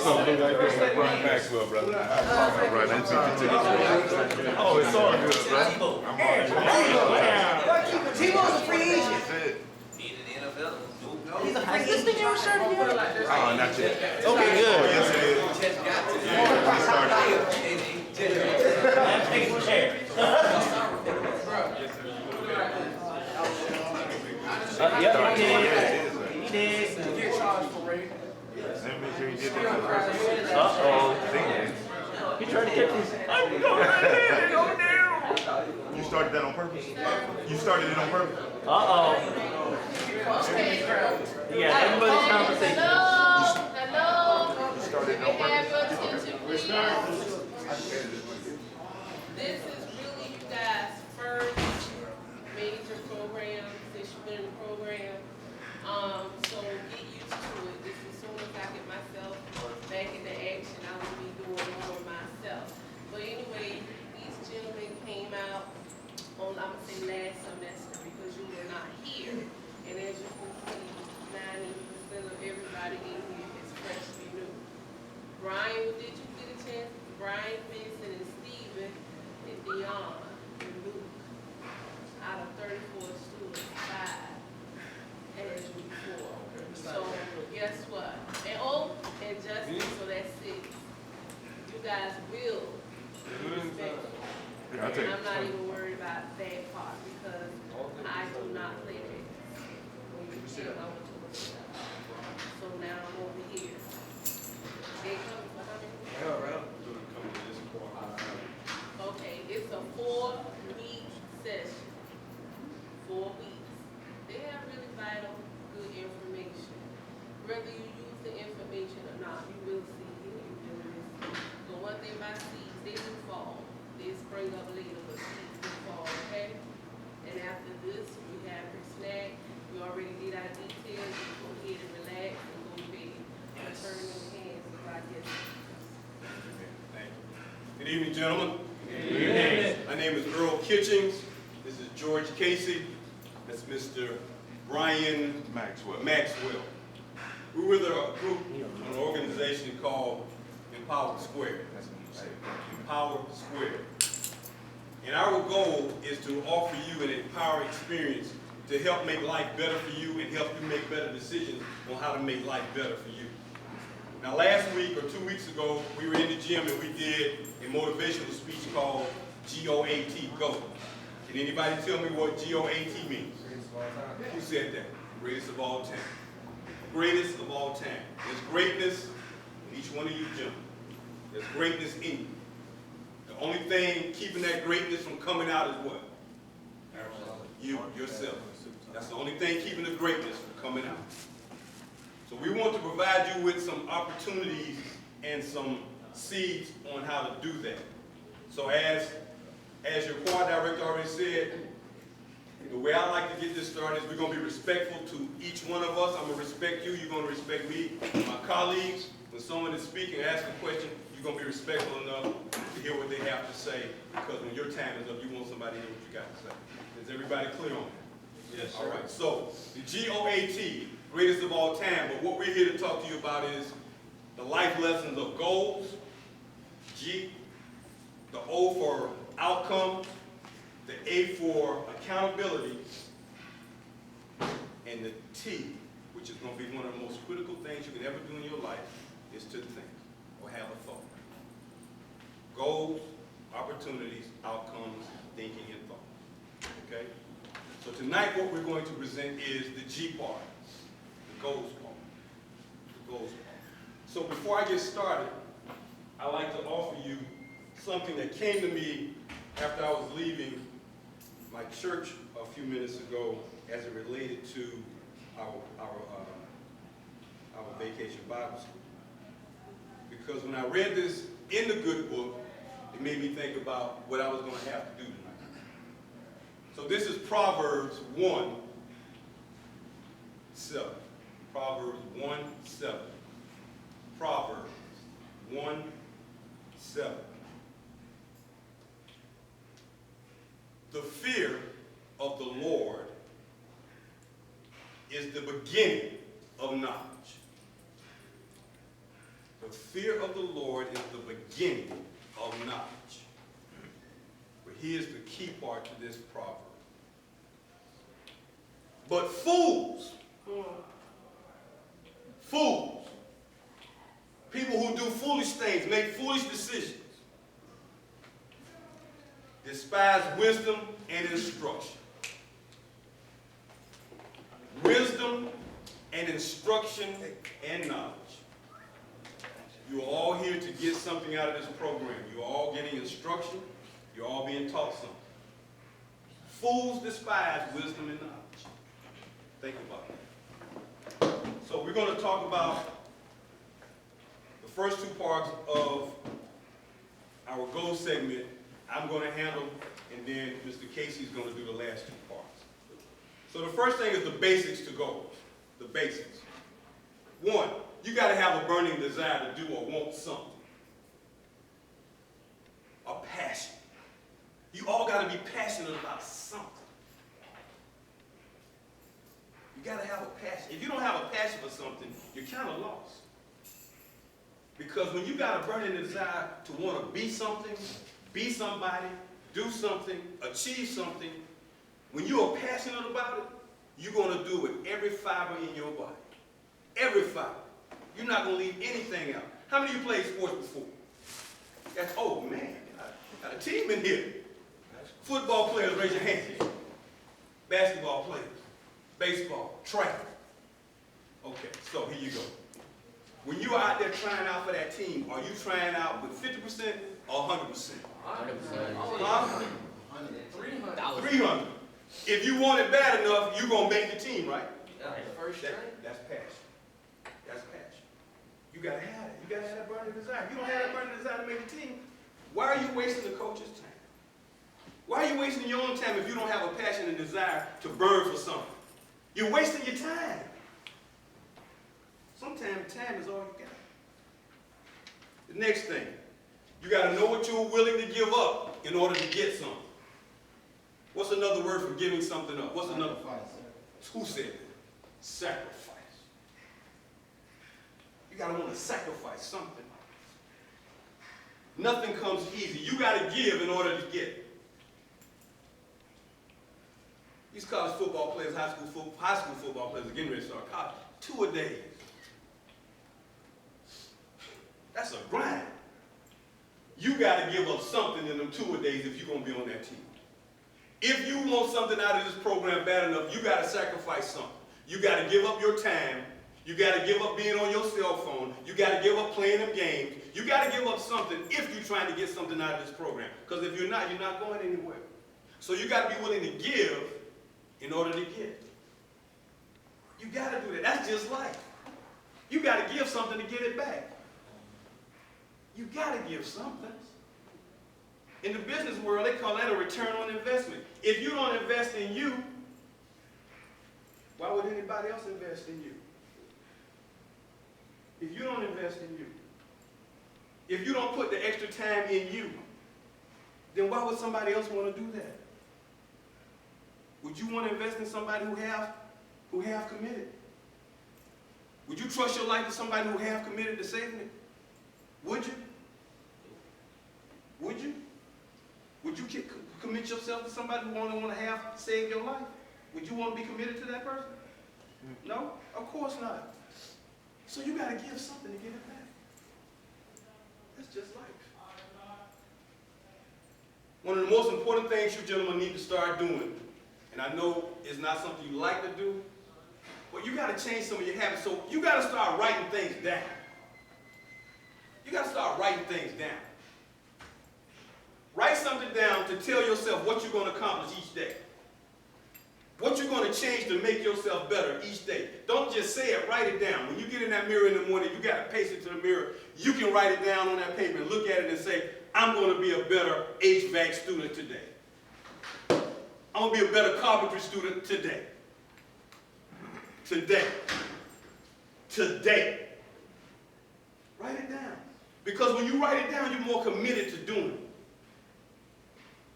something like this like Brian Maxwell, brother. All right, I see you today. Oh, it's all good, bro. T-Bow's a free agent. He's a free agent. This thing ever started yet? Oh, not yet. Okay, good. Yes, it is. Yeah, we started. Take some chair. Yep, he did. He did. Let me make sure you did that. Uh-oh. He tried to catch his. I'm going down. You started that on purpose? You started it on purpose? Uh-oh. Yeah, everybody's conversation. Hello. You started it on purpose? This is really you guys' first major program since you've been in the program. So get used to it. This as soon as I get myself back into action, I will be doing more myself. But anyway, these gentlemen came out on, I'm gonna say last semester because you were not here. And as you can see, 90% of everybody in here is freshly new. Brian, did you get a chance? Brian, Vincent, and Steven, and Dion, and Luke, out of 34 students, 5 had you before. So guess what? And and Justin, so that's 6. You guys will be respectful. Yeah, I'll take it. I'm not even worried about that part because I do not play that. When you came, I went to look it up. So now I'm over here. They come for how many? Okay, it's a 4-week session. 4 weeks. They have really vital, good information. Whether you use the information or not, you will see it. You will listen. But one thing about seeds, they do fall. They spring up later, but seeds do fall, okay? And after this, we have your snack. We already did our details. You go ahead and relax and go to bed. And turn your hands if I get Good evening, gentlemen. Good evening. My name is Earl Kitchings. This is George Casey. That's Mr. Brian Maxwell. We're with a group, an organization called Empower Square. Empower Square. And our goal is to offer you an empowered experience to help make life better for you and help you make better decisions on how to make life better for you. Now last week or 2 weeks ago, we were in the gym and we did a motivational speech called GOAT, GO. Can anybody tell me what GOAT means? Who said that? Greatest of all time. Greatest of all time. There's greatness in each one of you gentlemen. There's greatness in you. The only thing keeping that greatness from coming out is what? You, yourself. That's the only thing keeping the greatness from coming out. So we want to provide you with some opportunities and some seeds on how to do that. So as your choir director already said, the way I like to get this started is we're going to be respectful to each one of us. I'm going to respect you. You're going to respect me. My colleagues, when someone is speaking or asking a question, you're going to be respectful enough to hear what they have to say, because when your time is up, you want somebody to hear what you got to say. Is everybody clear on that? Yes, all right. So the GOAT, greatest of all time, but what we're here to talk to you about is the life lessons of goals, G, the O for outcome, the A for accountability, and the T, which is going to be one of the most critical things you can ever do in your life, is to think or have a thought. Goals, opportunities, outcomes, thinking, and thought. Okay? So tonight what we're going to present is the G part, the goals part. The goals part. So before I get started, I'd like to offer you something that came to me after I was leaving my church a few minutes ago as it related to our vacation Bible school. Because when I read this in the good book, it made me think about what I was going to have to do tonight. So this is Proverbs 1:7. Proverbs 1:7. Proverbs 1:7. The fear of the Lord is the beginning of knowledge. The But fear of the Lord is the beginning of knowledge. But here's the key part to this proverb. But fools, people who do foolish things, make foolish decisions, despise wisdom and instruction. Wisdom and instruction and knowledge. You are all here to get something out of this program. You are all getting instruction. You're all being taught something. Fools despise wisdom and knowledge. Think about it. So we're going to talk about the first two parts of our goal segment. I'm going to handle, and then Mr. Casey's going to do the last two parts. So the first thing is the basics to goals. The basics. One, you got to have a burning desire to do or want something. A passion. You all got to be passionate about something. You got to have a passion. If you don't have a passion for something, you're kind of lost. Because when you got a burning desire to want to be something, be somebody, do something, achieve something, when you are passionate about it, you're going to do it with every fiber in your body. Every fiber. You're not going to leave anything out. How many of you played sports before? That's, oh man, got a team in here. Football players, raise your hand. Basketball players, baseball, track. Okay, so here you go. When you're out there trying out for that team, are you trying out with 50% or 100%? 100%. Huh? 300. If you want it bad enough, you're going to make the team, right? That's passion. That's passion. You got to have it. You got to have that burning desire. If you don't have that burning desire to make the team, why are you wasting the coach's time? Why are you wasting your own time if you don't have a passion and desire to burn for something? You're wasting your time. Sometimes time is all you got. The next thing, you got to know what you're willing to give up in order to get something. What's another word for giving something up? What's another? Who said it? Sacrifice. You got to want to sacrifice something. Nothing comes easy. You got to give in order to get. These college football players, high school football players are getting ready to start college. 2 a day. That's a grind. You got to give up something in them 2 a days if you're going to be on that team. If you want something out of this program bad enough, you got to sacrifice something. You got to give up your time. You got to give up being on your cell phone. You got to give up playing them games. You got to give up something if you're trying to get something out of this program. Because if you're not going anywhere. So you got to be willing to give in order to get. You got to do that. That's just life. You got to give something to get it back. You got to give something. In the business world, they call that a return on investment. If you don't invest in you, why would anybody else invest in you? If you don't invest in you, if you don't put the extra time in you, then why would somebody else want to do that? Would you want to invest in somebody who have committed? Would you trust your life to somebody who have committed to saving it? Would you? Would you? Would you commit yourself to somebody who only want to have saved your life? Would you want to be committed to that person? No? Of course not. So you got to give something to get it back. That's just life. One of the most important things you gentlemen need to start doing, and I know it's not something you like to do, but you got to change some of your habits. So you got to start writing things down. You got to start writing things down. Write something down to tell yourself what you're going to accomplish each day. What you're going to change to make yourself better each day. Don't just say it, write it down. When you get in that mirror in the morning, you got to pace it to the mirror. You can write it down on that paper and look at it and say, I'm going to be a better HVAC student today. I'm going to be a better carpentry student today. Today. Today. Write it down. Because when you write it down, you're more committed to doing it.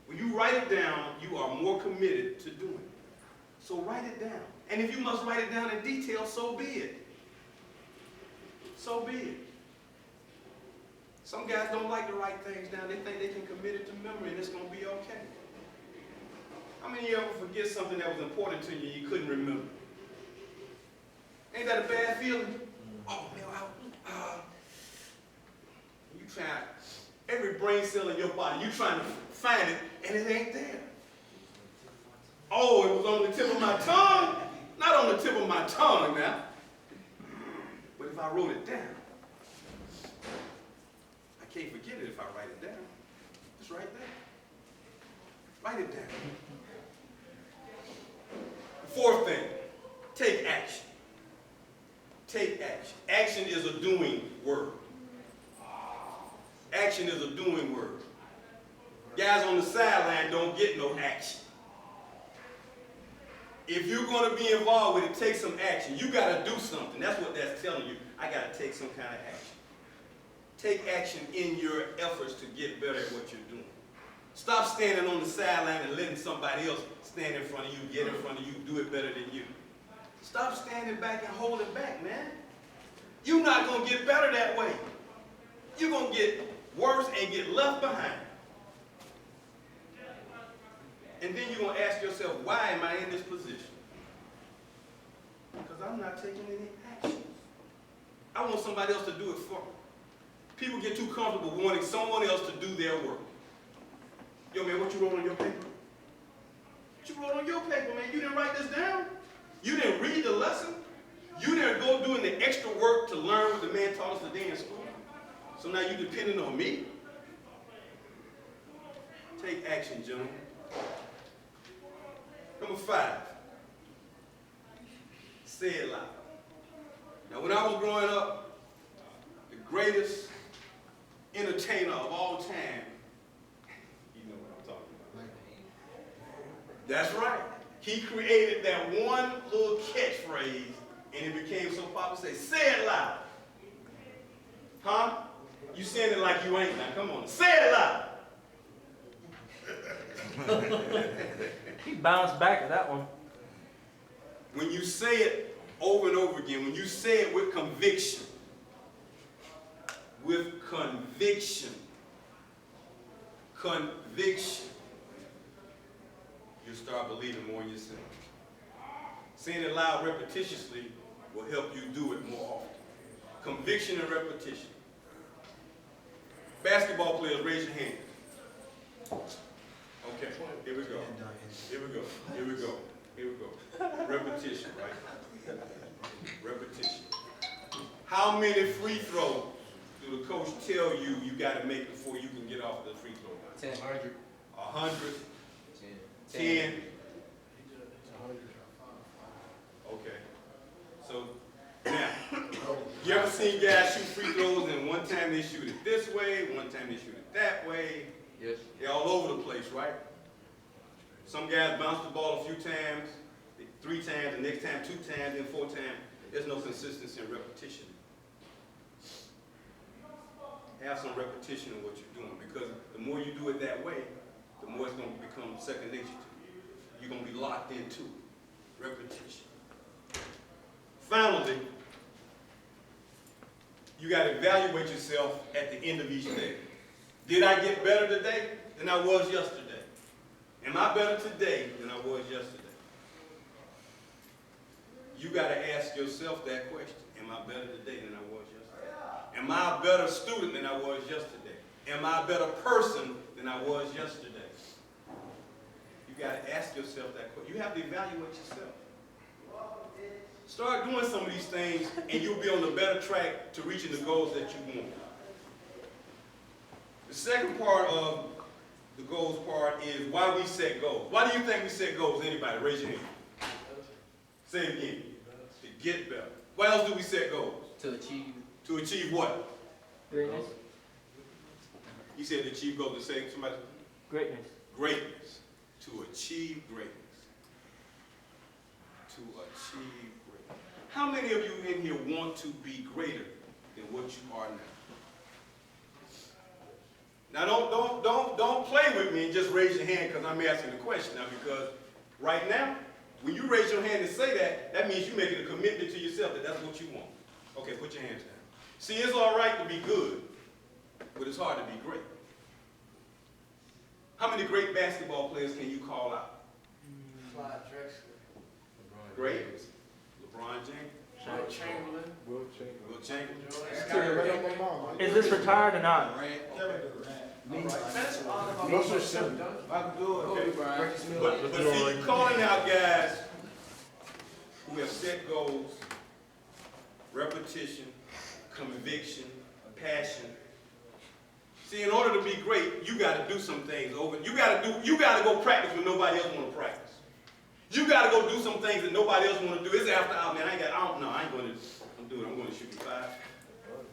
When you write it down, you are more committed to doing it. So write it down. And if you must write it down in detail, so be it. So be it. Some guys don't like to write things down. They think they can commit it to memory and it's going to be okay. How many of you ever forget something that was important to you and you couldn't remember? Ain't that a bad feeling? Oh, man, you trying, every brain cell in your body, you trying to find it and it ain't there. Oh, it was on the tip of my tongue? Not on the tip of my tongue now. But if I wrote it down, I can't forget it if I write it down. It's right there. Write it down. The fourth thing, take action. Take action. Action is a doing word. Action is a doing word. Guys on the sideline don't get no action. If you're going to be involved with it, take some action. You got to do something. That's what that's telling you. I got to take some kind of action. Take action in your efforts to get better at what you're doing. Stop standing on the sideline and letting somebody else stand in front of you, get in front of you, do it better than you. Stop standing back and holding back, man. You're not going to get better that way. You're going to get worse and get left behind. And then you're going to ask yourself, why am I in this position? Because I'm not taking any action. I want somebody else to do it for me. People get too comfortable wanting someone else to do their work. Yo, man, what you wrote on your paper? What you wrote on your paper, man? You didn't write this down? You didn't read the lesson? You didn't go doing the extra work to learn what the man taught us today in school? So now you're depending on me? Take action, gentlemen. Number 5, say it loud. Now, when I was growing up, the greatest entertainer of all time, you know what I'm talking about. That's right. He created that one little catchphrase, and it became so popular. Say it loud. Huh? You saying it like you ain't now. Come on. Say it loud. He bounced back at that one. When you say it over and over again, when you say it with conviction, you start believing more in yourself. Saying it loud repetitiously will help you do it more often. Conviction and repetition. Basketball players, raise your hand. Okay, here we go. Here we go. Here we go. Here we go. Repetition, right? Repetition. How many free throws do the coach tell you you got to make before you can get off the free throw line? 100. 100. 10. Okay. So now, you ever seen guys shoot free throws and one time they shoot it this way, one time they shoot it that way? Yes. They're all over the place, right? Some guys bounce the ball a few times, 3 times, the next time 2 times, then 4 times. There's no consistency in repetition. Have some repetition in what you're doing, because the more you do it that way, the more it's going to become second nature to you. You're going to be locked into it. Repetition. Finally, you got to evaluate yourself at the end of each day. Did I get better today than I was yesterday? Am I better today than I was yesterday? You got to ask yourself that question. Am I better today than I was yesterday? Am I a better student than I was yesterday? Am I a better person than I was yesterday? You got to ask yourself that question. You have to evaluate yourself. Start doing some of these things and you'll be on a better track to reaching the goals that you want. The second part of the goals part is why we set goals. Why do you think we set goals? Anybody? Raise your hand. Say it again. To get better. Why else do we set goals? To achieve. To achieve what? Greatness. You said to achieve goals. To say somebody? Greatness. Greatness. To achieve greatness. To achieve greatness. How many of you in here want to be greater than what you are now? Now don't play with me and just raise your hand because I'm asking the question now, because right now, when you raise your hand and say that, that means you're making a commitment to yourself that that's what you want. Okay, put your hands down. See, it's all right to be good, but it's hard to be great. How many great basketball players can you call out? Clyde Drexler. Great. LeBron James. Will Chamberlain. Will Chamberlain. Is this retired or not? Russell Simmons. Okay. But see, you calling out guys who have set goals, repetition, conviction, passion. See, in order to be great, you got to do some things over. You got to go practice when nobody else want to practice. You got to go do some things that nobody else want to do. It's after hours, man. I ain't going to. I'm going to shoot you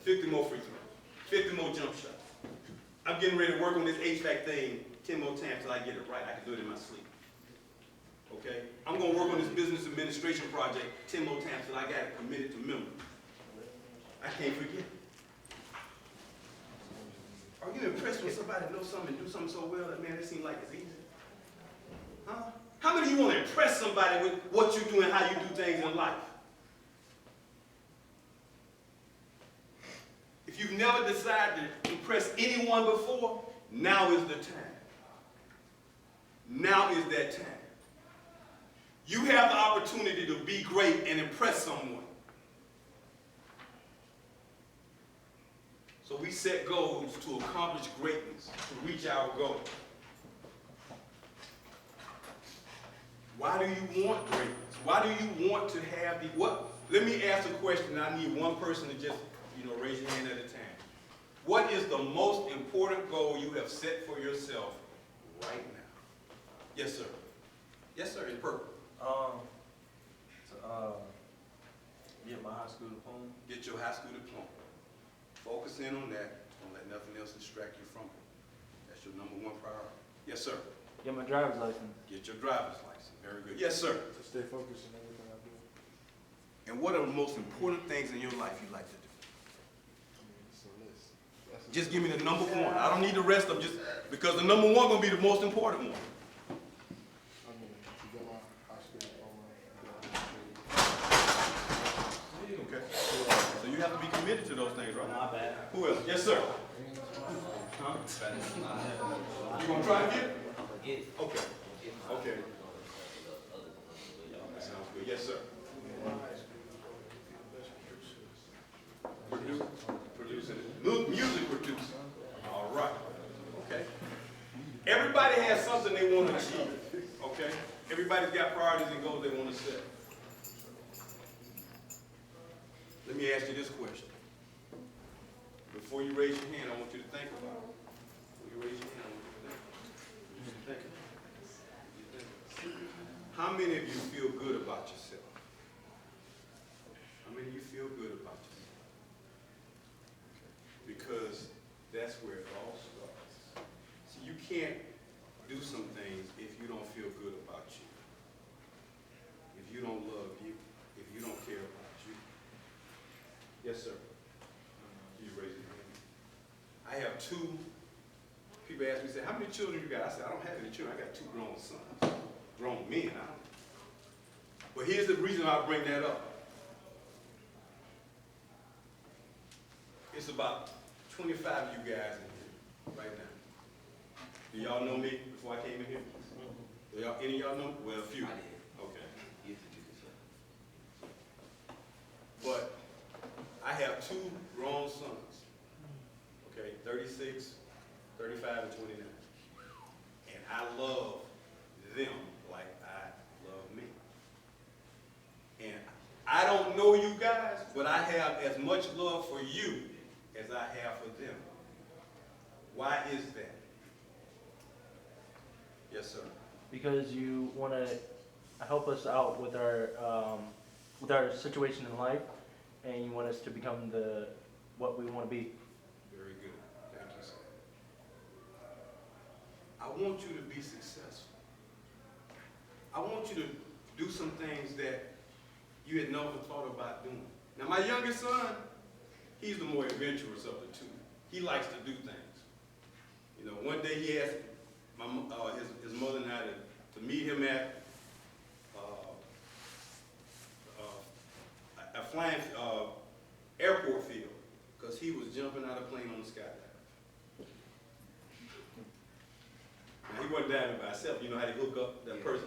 50 more free throws, 50 more jump shots. I'm getting ready to work on this HVAC thing 10 more times till I get it right. I can do it in my sleep. Okay? I'm going to work on this business administration project 10 more times till I got it committed to memory. I can't forget. Are you impressed when somebody knows something and do something so well that, man, it seems like it's easy? Huh? How many of you want to impress somebody with what you do and how you do things in life? If you've never decided to impress anyone before, now is the time. Now is that time. You have the opportunity to be great and impress someone. So we set goals to accomplish greatness, to reach our goal. Why do you want greatness? Why do you want to have the, what? Let me ask a question. I need one person to just, raise your hand at a time. What is the most important goal you have set for yourself right now? Yes, sir. Yes, sir, in purple. Get my high school diploma. Get your high school diploma. Focus in on that. Don't let nothing else distract you from it. That's your number one priority. Yes, sir. Get my driver's license. Get your driver's license. Very good. Yes, sir. To stay focused on everything I do. And what are the most important things in your life you like to do? It's a list. Just give me the number one. I don't need the rest of them, just because the number one gonna be the most important one. I mean, to get my high school diploma. Okay. So you have to be committed to those things, right? My bad. Who else? Yes, sir. Huh? You gonna try to get it? Okay. Okay. That sounds good. Yes, sir. Producing it. Music producer. All right. Okay. Everybody has something they want to achieve. Okay. Everybody's got priorities and goals they want to set. Let me ask you this question. Before you raise your hand, I want you to think about it. Before you raise your hand, I want you to think. How many of you feel good about yourself? How many of you feel good about yourself? Because that's where it all starts. See, you can't do some things if you don't feel good about you. If you don't love you. If you don't care about you. Yes, sir. You raise your hand. I have two. People ask me, say, how many children you got? I said, I don't have any children. I got 2 grown sons. Grown men. But here's the reason I bring that up. It's about 25 of you guys in here right now. Do y'all know me before I came in here? Do y'all, any of y'all know? Well, a few. Okay. But I have 2 grown sons. Okay, 36, 35, and 29. And I love them like I love me. And I don't know you guys, but I have as much love for you as I have for them. Why is that? Yes, sir. Because you want to help us out with our situation in life, and you want us to become what we want to be. Very good. Thank you, sir. I want you to be successful. I want you to do some things that you had never thought about doing. Now, my youngest son, he's the more adventurous of the 2. He likes to do things. One day he asked his mother and I to meet him at a flying airport field because he was jumping out of a plane on the skydive. he wasn't down there by himself. You know how they hook up that person.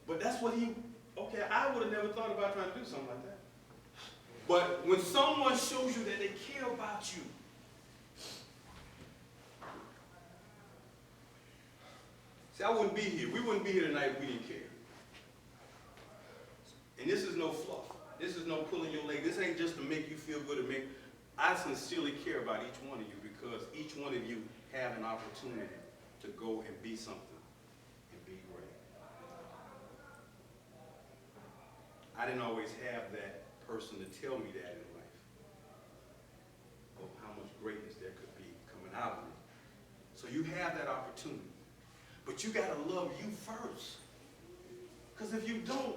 But that's what okay, I would have never thought about trying to do something like that. But when someone shows you that they care about you, see, I wouldn't be here. We wouldn't be here tonight if we didn't care. And this is no fluff. This is no pulling your leg. This ain't just to make you feel good or make. I sincerely care about each one of you because each one of you have an opportunity to go and be something and be great. I didn't always have that person to tell me that in life, of how much greatness there could be coming out of me. So you have that opportunity. But you gotta love you first. Because if you don't,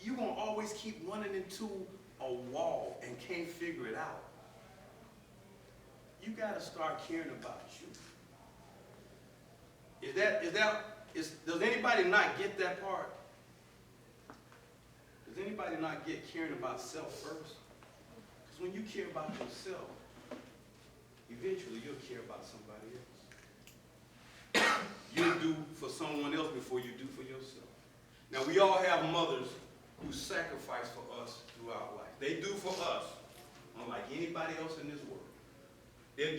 you're gonna always keep running into a wall and can't figure it out. You gotta start caring about you. Does anybody not get that part? Does anybody not get caring about self first? Because when you care about yourself, eventually you'll care about somebody else. You'll do for someone else before you do for yourself. Now we all have mothers who sacrifice for us throughout life. They do for us, unlike anybody else in this world. They'll give